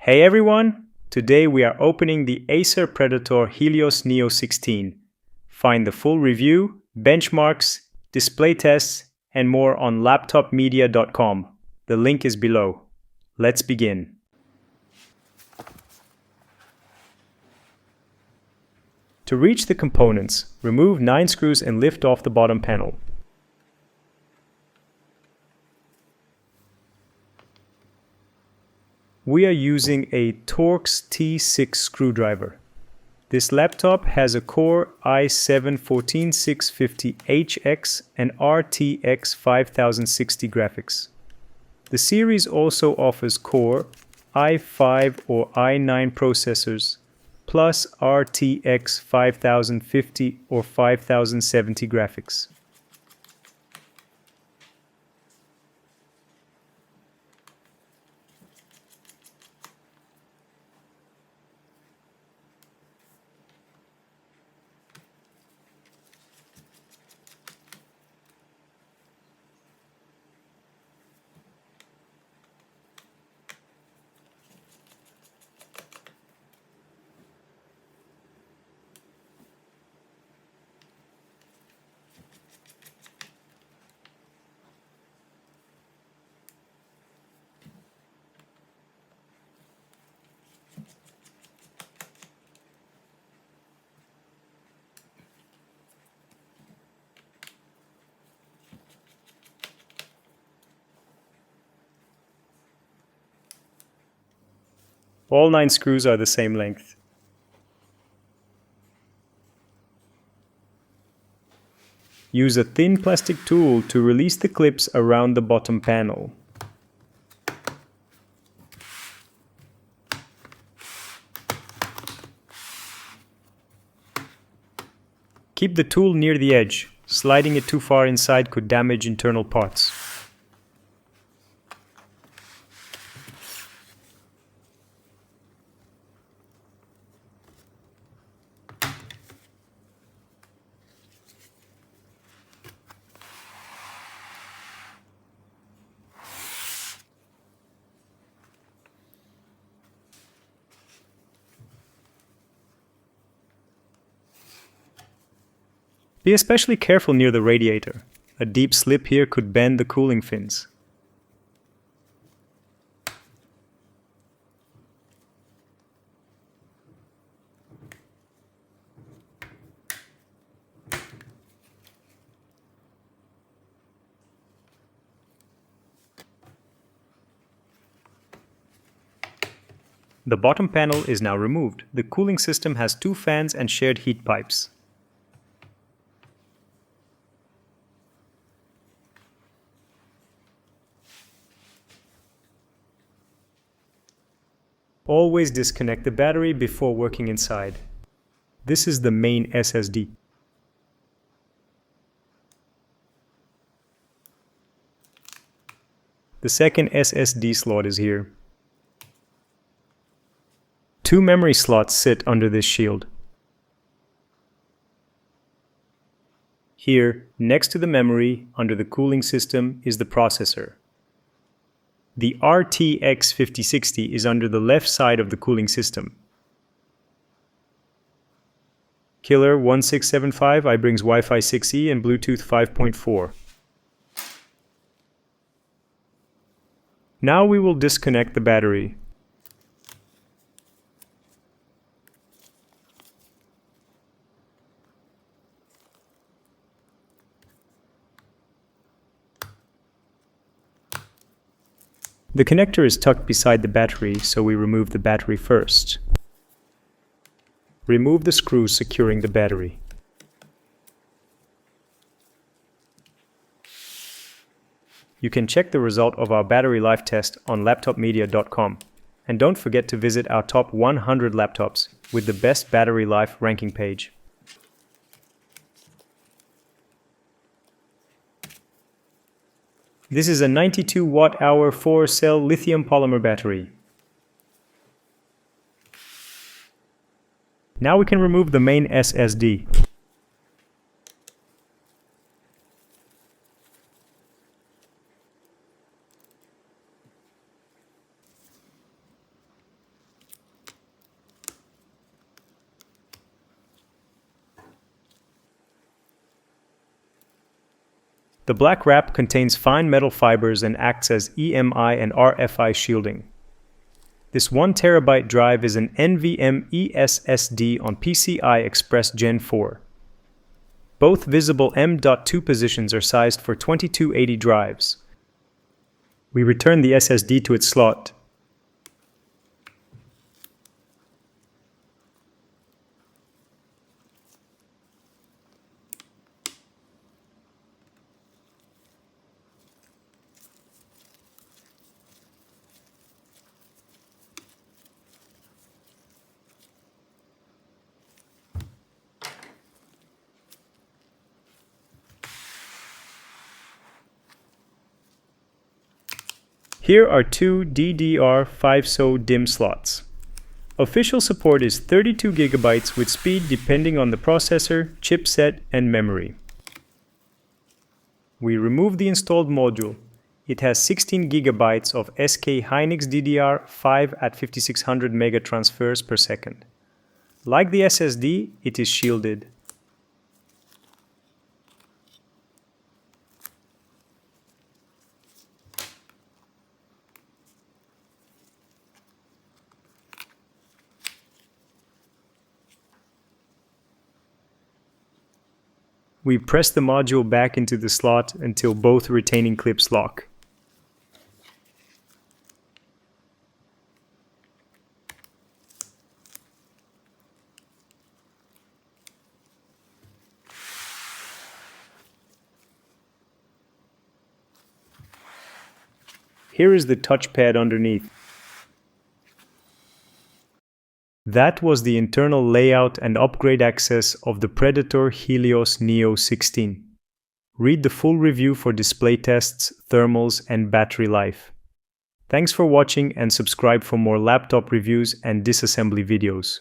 Hey everyone! Today we are opening the Acer Predator Helios Neo 16. Find the full review, benchmarks, display tests, and more on laptopmedia.com. The link is below. Let's begin. To reach the components, remove 9 screws and lift off the bottom panel. We are using a Torx T6 screwdriver. This laptop has a Core i7-14650HX and RTX 5060 graphics. The series also offers Core i5 or i9 processors, plus RTX 5050 or 5070 graphics. All 9 screws are the same length. Use a thin plastic tool to release the clips around the bottom panel. Keep the tool near the edge. Sliding it too far inside could damage internal parts. Be especially careful near the radiator. A deep slip here could bend the cooling fins. The bottom panel is now removed. The cooling system has 2 fans and shared heat pipes. Always disconnect the battery before working inside. This is the main SSD. The second SSD slot is here. 2 memory slots sit under this shield. Here, next to the memory, under the cooling system, is the processor. The RTX 5060 is under the left side of the cooling system. Killer 1675 brings Wi-Fi 6E and Bluetooth 5.4. Now we will disconnect the battery. The connector is tucked beside the battery, so we remove the battery first. Remove the screws securing the battery. You can check the result of our battery life test on laptopmedia.com. And don't forget to visit our top 100 laptops with the best battery life ranking page. This is a 92 watt-hour 4-cell lithium polymer battery. Now we can remove the main SSD. The black wrap contains fine metal fibers and acts as EMI and RFI shielding. This 1TB drive is an NVMe SSD on PCI Express Gen 4. Both visible M.2 positions are sized for 2280 drives. We return the SSD to its slot. Here are two DDR5SO DIMM slots. Official support is 32 GB with speed depending on the processor, chipset, and memory. We remove the installed module. It has 16 GB of SK Hynix DDR5 at 5600 megatransfers per second. Like the SSD, it is shielded. We press the module back into the slot until both retaining clips lock. Here is the touchpad underneath. That was the internal layout and upgrade access of the Predator Helios Neo 16. Read the full review for display tests, thermals, and battery life. Thanks for watching and subscribe for more laptop reviews and disassembly videos.